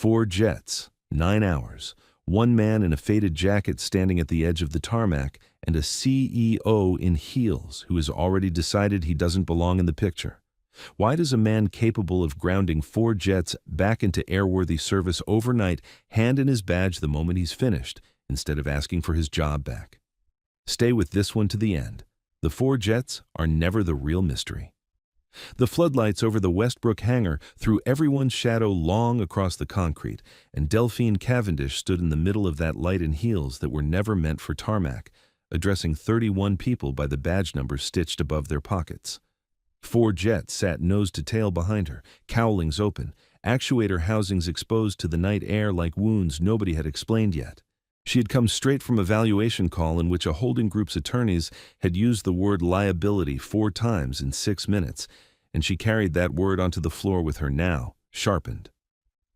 4 jets, 9 hours, one man in a faded jacket standing at the edge of the tarmac, and a CEO in heels who has already decided he doesn't belong in the picture. Why does a man capable of grounding 4 jets back into airworthy service overnight hand in his badge the moment he's finished, instead of asking for his job back? Stay with this one to the end. The 4 jets are never the real mystery. The floodlights over the Westbrook hangar threw everyone's shadow long across the concrete, and Delphine Cavendish stood in the middle of that light in heels that were never meant for tarmac, addressing 31 people by the badge numbers stitched above their pockets. 4 jets sat nose to tail behind her, cowlings open, actuator housings exposed to the night air like wounds nobody had explained yet. She had come straight from a valuation call in which a holding group's attorneys had used the word liability 4 times in 6 minutes, and she carried that word onto the floor with her now, sharpened.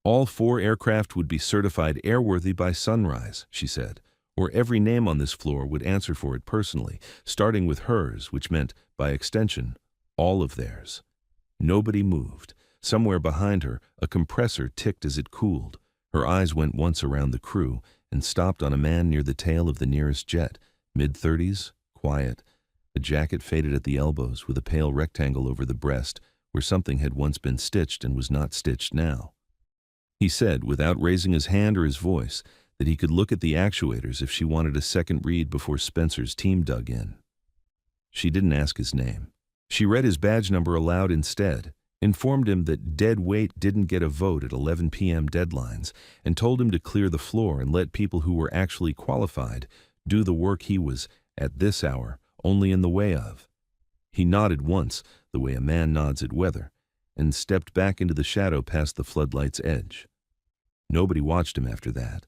All 4 aircraft would be certified airworthy by sunrise, she said, or every name on this floor would answer for it personally, starting with hers, which meant, by extension, all of theirs. Nobody moved. Somewhere behind her, a compressor ticked as it cooled. Her eyes went once around the crew and stopped on a man near the tail of the nearest jet, mid-30s, quiet, a jacket faded at the elbows with a pale rectangle over the breast where something had once been stitched and was not stitched now. He said, without raising his hand or his voice, that he could look at the actuators if she wanted a second read before Spencer's team dug in. She didn't ask his name. She read his badge number aloud instead, informed him that dead weight didn't get a vote at 11 p.m. deadlines, and told him to clear the floor and let people who were actually qualified do the work he was, at this hour, only in the way of. He nodded once, the way a man nods at weather, and stepped back into the shadow past the floodlight's edge. Nobody watched him after that.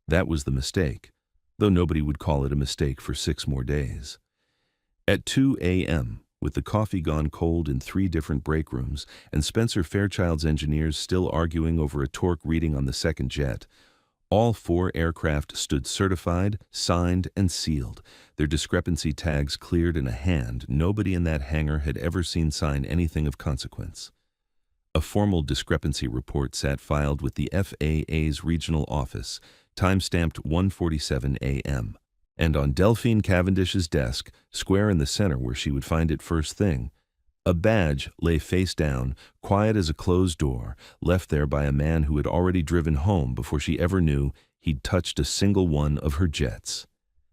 That was the mistake, though nobody would call it a mistake for 6 more days. At 2 a.m., with the coffee gone cold in 3 different break rooms and Spencer Fairchild's engineers still arguing over a torque reading on the second jet, all 4 aircraft stood certified, signed, and sealed, their discrepancy tags cleared in a hand nobody in that hangar had ever seen sign anything of consequence. A formal discrepancy report sat filed with the FAA's regional office, time-stamped 1:47 a.m., and on Delphine Cavendish's desk, square in the center where she would find it first thing, a badge lay face down, quiet as a closed door, left there by a man who had already driven home before she ever knew he'd touched a single one of her jets.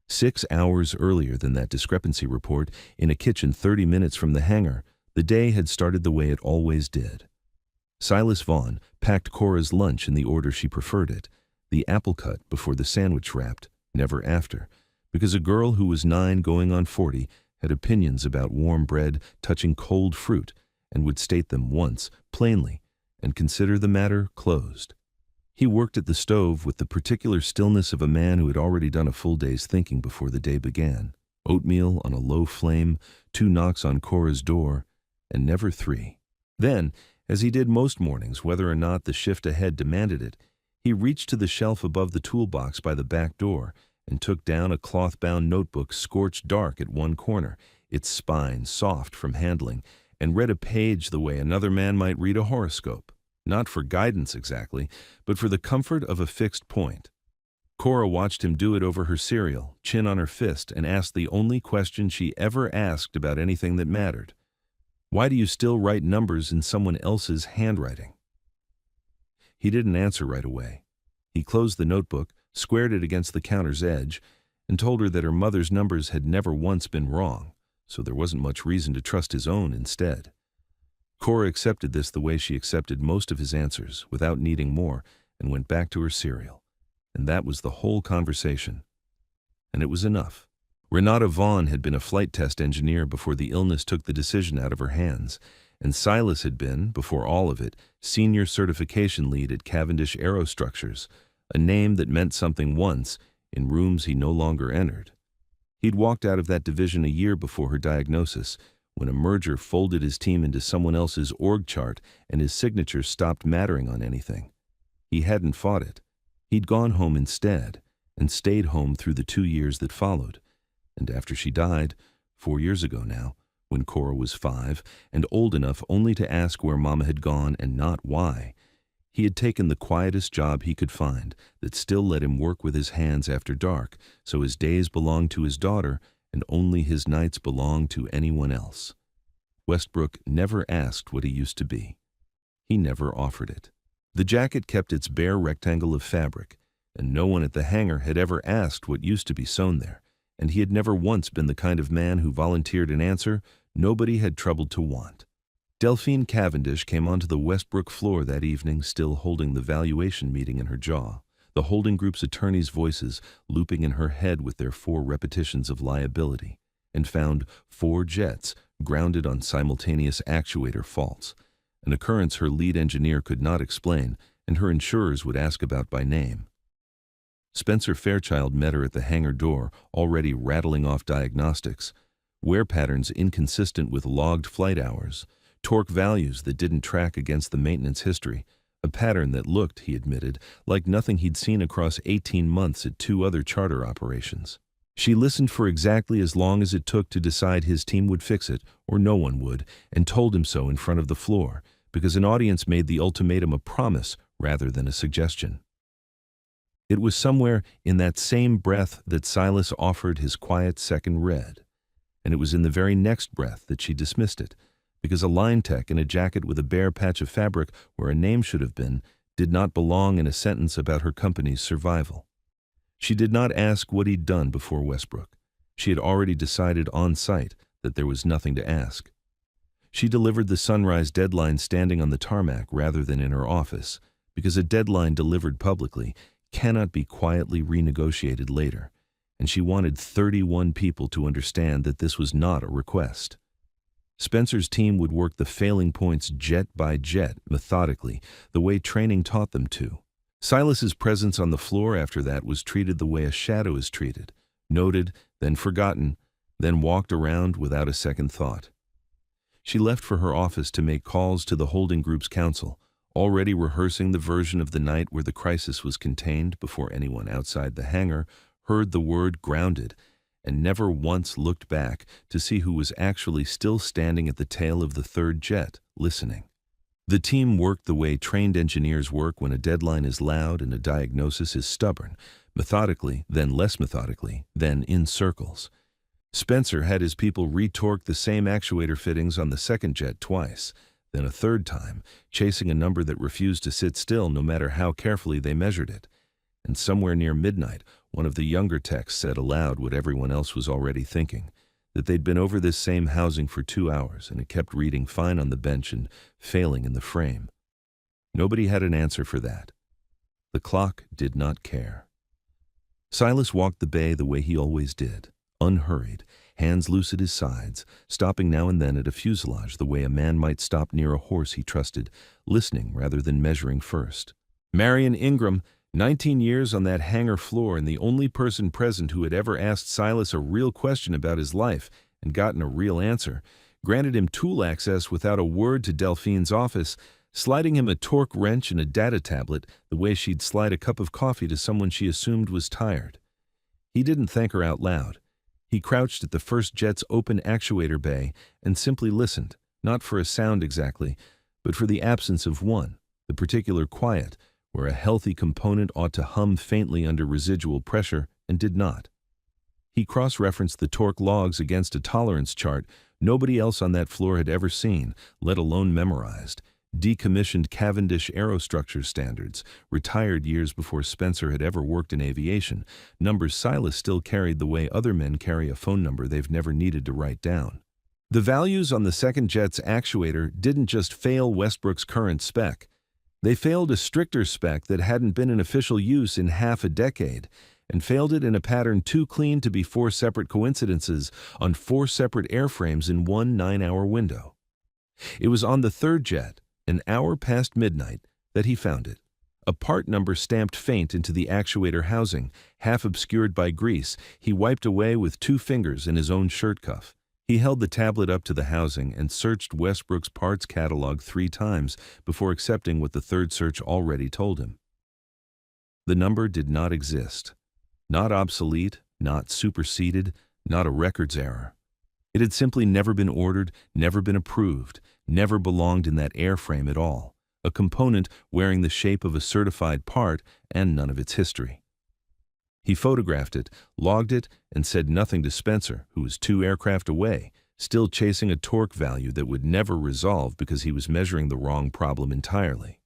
6 hours earlier than that discrepancy report, in a kitchen 30 minutes from the hangar, the day had started the way it always did. Silas Vaughn packed Cora's lunch in the order she preferred it, the apple cut before the sandwich wrapped, never after, because a girl who was 9 going on 40 had opinions about warm bread touching cold fruit and would state them once, plainly, and consider the matter closed. He worked at the stove with the particular stillness of a man who had already done a full day's thinking before the day began. Oatmeal on a low flame, 2 knocks on Cora's door, and never 3. Then, as he did most mornings, whether or not the shift ahead demanded it, he reached to the shelf above the toolbox by the back door and took down a cloth-bound notebook scorched dark at one corner, its spine soft from handling, and read a page the way another man might read a horoscope, not for guidance exactly, but for the comfort of a fixed point. Cora watched him do it over her cereal, chin on her fist, and asked the only question she ever asked about anything that mattered. Why do you still write numbers in someone else's handwriting? He didn't answer right away. He closed the notebook, squared it against the counter's edge, and told her that her mother's numbers had never once been wrong, so there wasn't much reason to trust his own instead. Cora accepted this the way she accepted most of his answers, without needing more, and went back to her cereal. And that was the whole conversation. And it was enough. Renata Vaughn had been a flight test engineer before the illness took the decision out of her hands, and Silas had been, before all of it, senior certification lead at Cavendish Aerostructures, a name that meant something once, in rooms he no longer entered. He'd walked out of that division a year before her diagnosis, when a merger folded his team into someone else's org chart and his signature stopped mattering on anything. He hadn't fought it. He'd gone home instead, and stayed home through the 2 years that followed. And after she died, 4 years ago now, when Cora was 5, and old enough only to ask where Mama had gone and not why, He had taken the quietest job he could find that still let him work with his hands after dark, so his days belonged to his daughter and only his nights belonged to anyone else. Westbrook never asked what he used to be. He never offered it. The jacket kept its bare rectangle of fabric, and no one at the hangar had ever asked what used to be sewn there, and he had never once been the kind of man who volunteered an answer nobody had troubled to want. Delphine Cavendish came onto the Westbrook floor that evening, still holding the valuation meeting in her jaw, the holding group's attorneys' voices looping in her head with their 4 repetitions of liability, and found 4 jets grounded on simultaneous actuator faults, an occurrence her lead engineer could not explain and her insurers would ask about by name. Spencer Fairchild met her at the hangar door, already rattling off diagnostics, wear patterns inconsistent with logged flight hours, torque values that didn't track against the maintenance history, a pattern that looked, he admitted, like nothing he'd seen across 18 months at 2 other charter operations. She listened for exactly as long as it took to decide his team would fix it, or no one would, and told him so in front of the floor, because an audience made the ultimatum a promise rather than a suggestion. It was somewhere in that same breath that Silas offered his quiet second read, and it was in the very next breath that she dismissed it, because a line tech in a jacket with a bare patch of fabric where a name should have been did not belong in a sentence about her company's survival. She did not ask what he'd done before Westbrook. She had already decided on site that there was nothing to ask. She delivered the sunrise deadline standing on the tarmac rather than in her office, because a deadline delivered publicly cannot be quietly renegotiated later, and she wanted 31 people to understand that this was not a request. Spencer's team would work the failing points jet by jet, methodically, the way training taught them to. Silas's presence on the floor after that was treated the way a shadow is treated, noted, then forgotten, then walked around without a second thought. She left for her office to make calls to the holding group's counsel, already rehearsing the version of the night where the crisis was contained before anyone outside the hangar heard the word grounded, and never once looked back to see who was actually still standing at the tail of the 3rd jet, listening. The team worked the way trained engineers work when a deadline is loud and a diagnosis is stubborn, methodically, then less methodically, then in circles. Spencer had his people retorque the same actuator fittings on the 2nd jet twice, then a 3rd time, chasing a number that refused to sit still no matter how carefully they measured it. And somewhere near midnight, one of the younger techs said aloud what everyone else was already thinking, that they'd been over this same housing for 2 hours and it kept reading fine on the bench and failing in the frame. Nobody had an answer for that. The clock did not care. Silas walked the bay the way he always did, unhurried, hands loose at his sides, stopping now and then at a fuselage the way a man might stop near a horse he trusted, listening rather than measuring first. Marion Ingram, 19 years on that hangar floor and the only person present who had ever asked Silas a real question about his life and gotten a real answer, granted him tool access without a word to Delphine's office, sliding him a torque wrench and a data tablet the way she'd slide a cup of coffee to someone she assumed was tired. He didn't thank her out loud. He crouched at the 1st jet's open actuator bay and simply listened, not for a sound exactly, but for the absence of one, the particular quiet, where a healthy component ought to hum faintly under residual pressure and did not. He cross-referenced the torque logs against a tolerance chart nobody else on that floor had ever seen, let alone memorized, decommissioned Cavendish aerostructure standards, retired years before Spencer had ever worked in aviation, numbers Silas still carried the way other men carry a phone number they've never needed to write down. The values on the 2nd jet's actuator didn't just fail Westbrook's current spec. They failed a stricter spec that hadn't been in official use in half a decade, and failed it in a pattern too clean to be 4 separate coincidences on 4 separate airframes in one 9-hour window. It was on the 3rd jet, an hour past midnight, that he found it. A part number stamped faint into the actuator housing, half obscured by grease, he wiped away with 2 fingers in his own shirt cuff. He held the tablet up to the housing and searched Westbrook's parts catalog 3 times before accepting what the 3rd search already told him. The number did not exist. Not obsolete, not superseded, not a records error. It had simply never been ordered, never been approved, never belonged in that airframe at all, a component wearing the shape of a certified part and none of its history. He photographed it, logged it, and said nothing to Spencer, who was 2 aircraft away, still chasing a torque value that would never resolve because he was measuring the wrong problem entirely.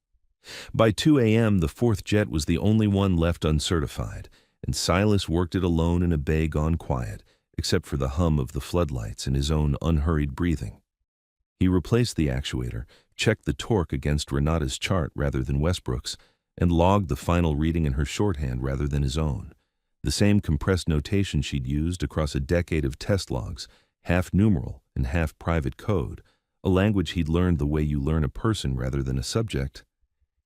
By 2 a.m., the 4th jet was the only one left uncertified, and Silas worked it alone in a bay gone quiet, except for the hum of the floodlights and his own unhurried breathing. He replaced the actuator, checked the torque against Renata's chart rather than Westbrook's, and logged the final reading in her shorthand rather than his own. The same compressed notation she'd used across a decade of test logs, half numeral and half private code, a language he'd learned the way you learn a person rather than a subject.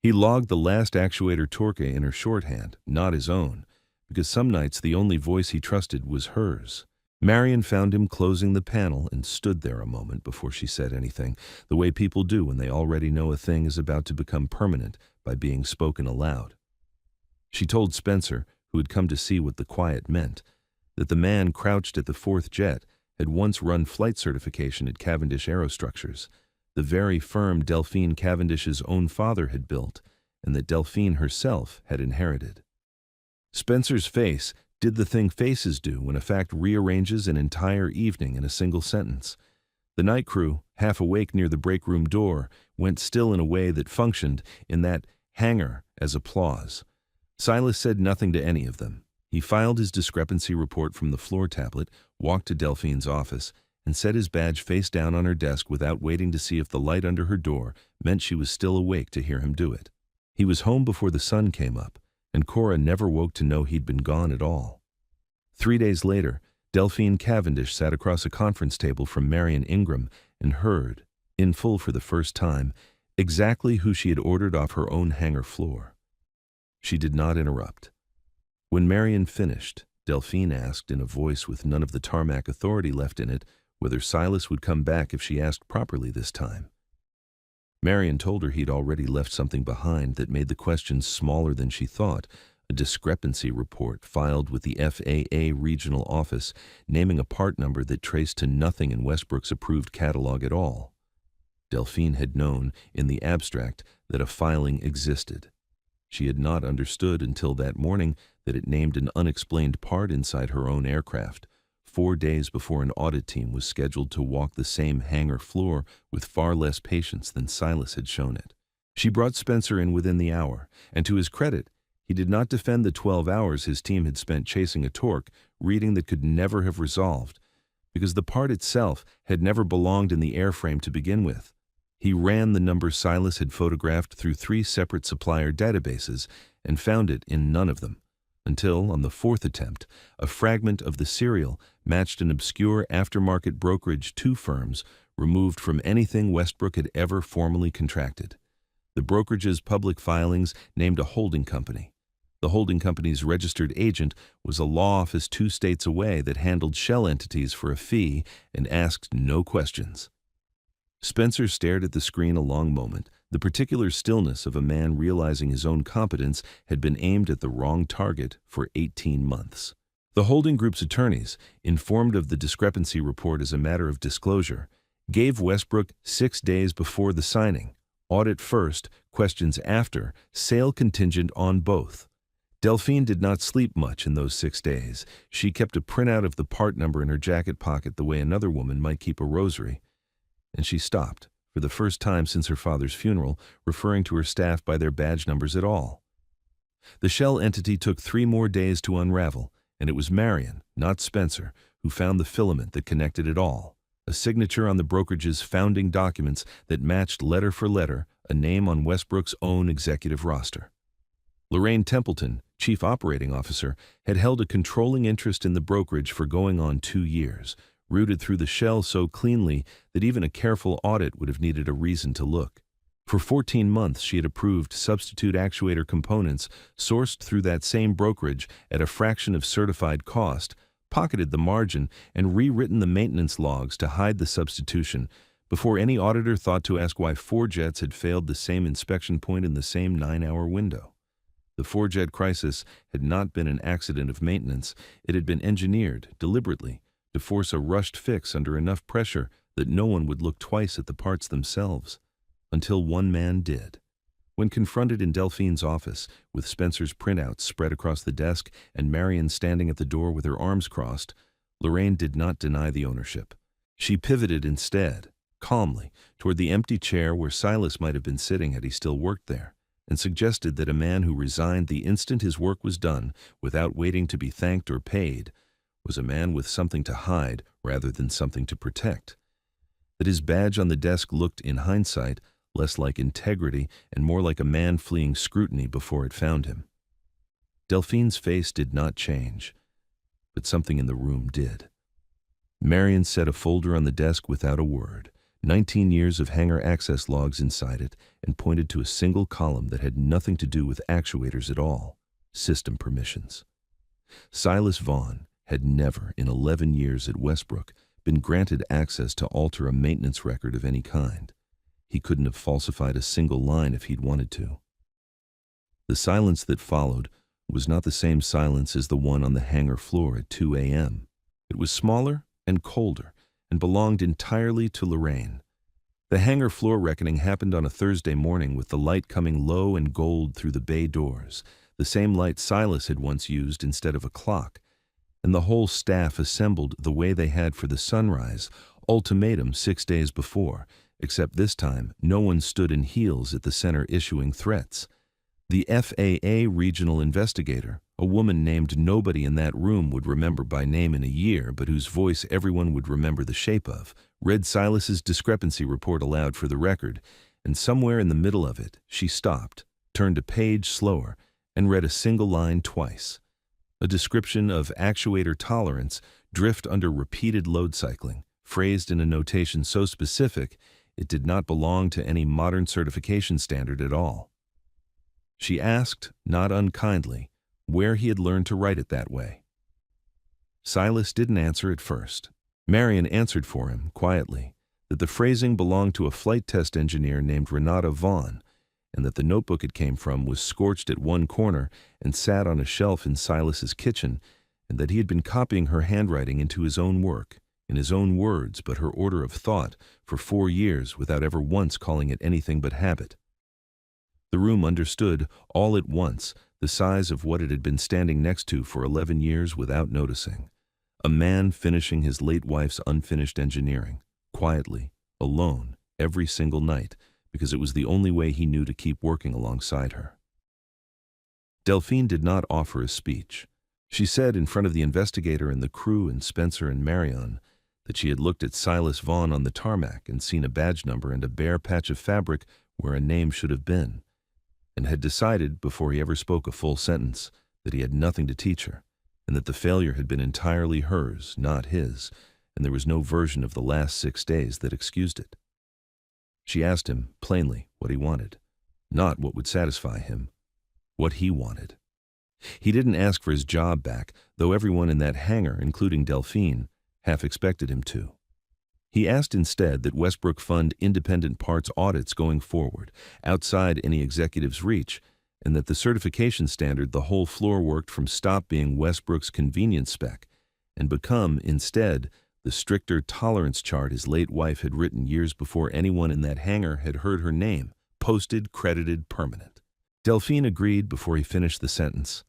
He logged the last actuator torque in her shorthand, not his own, because some nights the only voice he trusted was hers. Marion found him closing the panel and stood there a moment before she said anything, the way people do when they already know a thing is about to become permanent by being spoken aloud. She told Spencer, who had come to see what the quiet meant, that the man crouched at the 4th jet had once run flight certification at Cavendish Aerostructures, the very firm Delphine Cavendish's own father had built, and that Delphine herself had inherited. Spencer's face did the thing faces do when a fact rearranges an entire evening in a single sentence. The night crew, half awake near the break room door, went still in a way that functioned in that hangar as applause. Silas said nothing to any of them. He filed his discrepancy report from the floor tablet, walked to Delphine's office, and set his badge face down on her desk without waiting to see if the light under her door meant she was still awake to hear him do it. He was home before the sun came up, and Cora never woke to know he'd been gone at all. 3 days later, Delphine Cavendish sat across a conference table from Marion Ingram and heard, in full for the first time, exactly who she had ordered off her own hangar floor. She did not interrupt. When Marion finished, Delphine asked in a voice with none of the tarmac authority left in it whether Silas would come back if she asked properly this time. Marion told her he'd already left something behind that made the questions smaller than she thought, a discrepancy report filed with the FAA regional office naming a part number that traced to nothing in Westbrook's approved catalog at all. Delphine had known, in the abstract, that a filing existed. She had not understood until that morning that it named an unexplained part inside her own aircraft, 4 days before an audit team was scheduled to walk the same hangar floor with far less patience than Silas had shown it. She brought Spencer in within the hour, and to his credit, he did not defend the 12 hours his team had spent chasing a torque, reading that could never have resolved, because the part itself had never belonged in the airframe to begin with. He ran the number Silas had photographed through 3 separate supplier databases and found it in none of them, until, on the 4th attempt, a fragment of the serial matched an obscure aftermarket brokerage 2 firms removed from anything Westbrook had ever formally contracted. The brokerage's public filings named a holding company. The holding company's registered agent was a law office 2 states away that handled shell entities for a fee and asked no questions. Spencer stared at the screen a long moment, the particular stillness of a man realizing his own competence had been aimed at the wrong target for 18 months. The holding group's attorneys, informed of the discrepancy report as a matter of disclosure, gave Westbrook 6 days before the signing, audit first, questions after, sale contingent on both. Delphine did not sleep much in those 6 days. She kept a printout of the part number in her jacket pocket the way another woman might keep a rosary. And she stopped, for the first time since her father's funeral, referring to her staff by their badge numbers at all. The shell entity took 3 more days to unravel, and it was Marion, not Spencer, who found the filament that connected it all, a signature on the brokerage's founding documents that matched letter for letter a name on Westbrook's own executive roster. Lorraine Templeton, chief operating officer, had held a controlling interest in the brokerage for going on 2 years, rooted through the shell so cleanly that even a careful audit would have needed a reason to look. For 14 months she had approved substitute actuator components sourced through that same brokerage at a fraction of certified cost, pocketed the margin, and rewritten the maintenance logs to hide the substitution before any auditor thought to ask why 4 jets had failed the same inspection point in the same 9-hour window. The 4-jet crisis had not been an accident of maintenance. It had been engineered, deliberately, to force a rushed fix under enough pressure that no one would look twice at the parts themselves, until one man did. When confronted in Delphine's office, with Spencer's printouts spread across the desk and Marion standing at the door with her arms crossed, Lorraine did not deny the ownership. She pivoted instead, calmly, toward the empty chair where Silas might have been sitting had he still worked there, and suggested that a man who resigned the instant his work was done, without waiting to be thanked or paid, was a man with something to hide rather than something to protect. That his badge on the desk looked, in hindsight, less like integrity and more like a man fleeing scrutiny before it found him. Delphine's face did not change, but something in the room did. Marion set a folder on the desk without a word, 19 years of hangar access logs inside it, and pointed to a single column that had nothing to do with actuators at all: system permissions. Silas Vaughn had never, in 11 years at Westbrook, been granted access to alter a maintenance record of any kind. He couldn't have falsified a single line if he'd wanted to. The silence that followed was not the same silence as the one on the hangar floor at 2 a.m. It was smaller and colder and belonged entirely to Lorraine. The hangar floor reckoning happened on a Thursday morning with the light coming low and gold through the bay doors, the same light Silas had once used instead of a clock, and the whole staff assembled the way they had for the Sunrise ultimatum 6 days before, except this time no one stood in heels at the center issuing threats. The FAA regional investigator, a woman named nobody in that room would remember by name in a year, but whose voice everyone would remember the shape of, read Silas's discrepancy report aloud for the record, and somewhere in the middle of it, she stopped, turned a page slower, and read a single line twice. A description of actuator tolerance, drift under repeated load cycling, phrased in a notation so specific it did not belong to any modern certification standard at all. She asked, not unkindly, where he had learned to write it that way. Silas didn't answer at first. Marion answered for him, quietly, that the phrasing belonged to a flight test engineer named Renata Vaughn, and that the notebook it came from was scorched at one corner and sat on a shelf in Silas's kitchen, and that he had been copying her handwriting into his own work, in his own words but her order of thought, for 4 years without ever once calling it anything but habit. The room understood, all at once, the size of what it had been standing next to for 11 years without noticing. A man finishing his late wife's unfinished engineering, quietly, alone, every single night, because it was the only way he knew to keep working alongside her. Delphine did not offer a speech. She said in front of the investigator and the crew and Spencer and Marion that she had looked at Silas Vaughn on the tarmac and seen a badge number and a bare patch of fabric where a name should have been, and had decided, before he ever spoke a full sentence, that he had nothing to teach her, and that the failure had been entirely hers, not his, and there was no version of the last 6 days that excused it. She asked him, plainly, what he wanted, not what would satisfy him, what he wanted. He didn't ask for his job back, though everyone in that hangar, including Delphine, half expected him to. He asked instead that Westbrook fund independent parts audits going forward, outside any executive's reach, and that the certification standard the whole floor worked from stop being Westbrook's convenience spec and become, instead, the stricter tolerance chart his late wife had written years before anyone in that hangar had heard her name, posted, credited, permanent. Delphine agreed before he finished the sentence.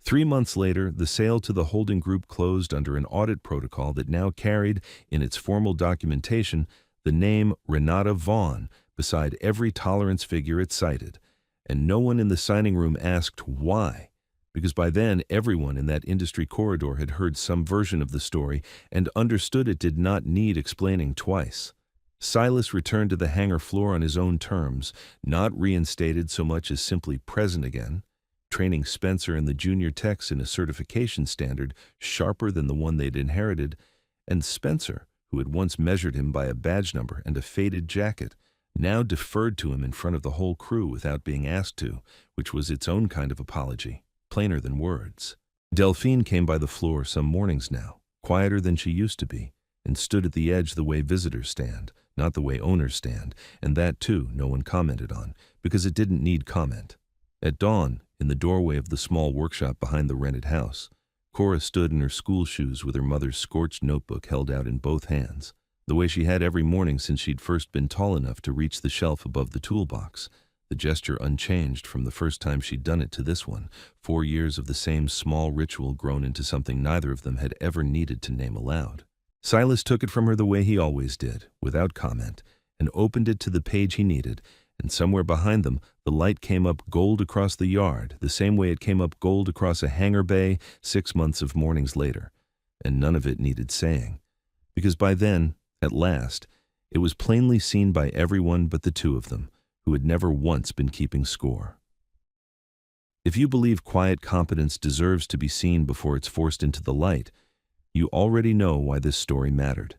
3 months later, the sale to the holding group closed under an audit protocol that now carried, in its formal documentation, the name Renata Vaughn beside every tolerance figure it cited, and no one in the signing room asked why, because by then everyone in that industry corridor had heard some version of the story and understood it did not need explaining twice. Silas returned to the hangar floor on his own terms, not reinstated so much as simply present again, training Spencer and the junior techs in a certification standard sharper than the one they'd inherited, and Spencer, who had once measured him by a badge number and a faded jacket, now deferred to him in front of the whole crew without being asked to, which was its own kind of apology, plainer than words. Delphine came by the floor some mornings now, quieter than she used to be, and stood at the edge the way visitors stand, not the way owners stand, and that, too, no one commented on, because it didn't need comment. At dawn, in the doorway of the small workshop behind the rented house, Cora stood in her school shoes with her mother's scorched notebook held out in both hands, the way she had every morning since she'd first been tall enough to reach the shelf above the toolbox, the gesture unchanged from the first time she'd done it to this one, 4 years of the same small ritual grown into something neither of them had ever needed to name aloud. Silas took it from her the way he always did, without comment, and opened it to the page he needed, and somewhere behind them the light came up gold across the yard, the same way it came up gold across a hangar bay 6 months of mornings later, and none of it needed saying, because by then, at last, it was plainly seen by everyone but the two of them, who had never once been keeping score. If you believe quiet competence deserves to be seen before it's forced into the light, you already know why this story mattered.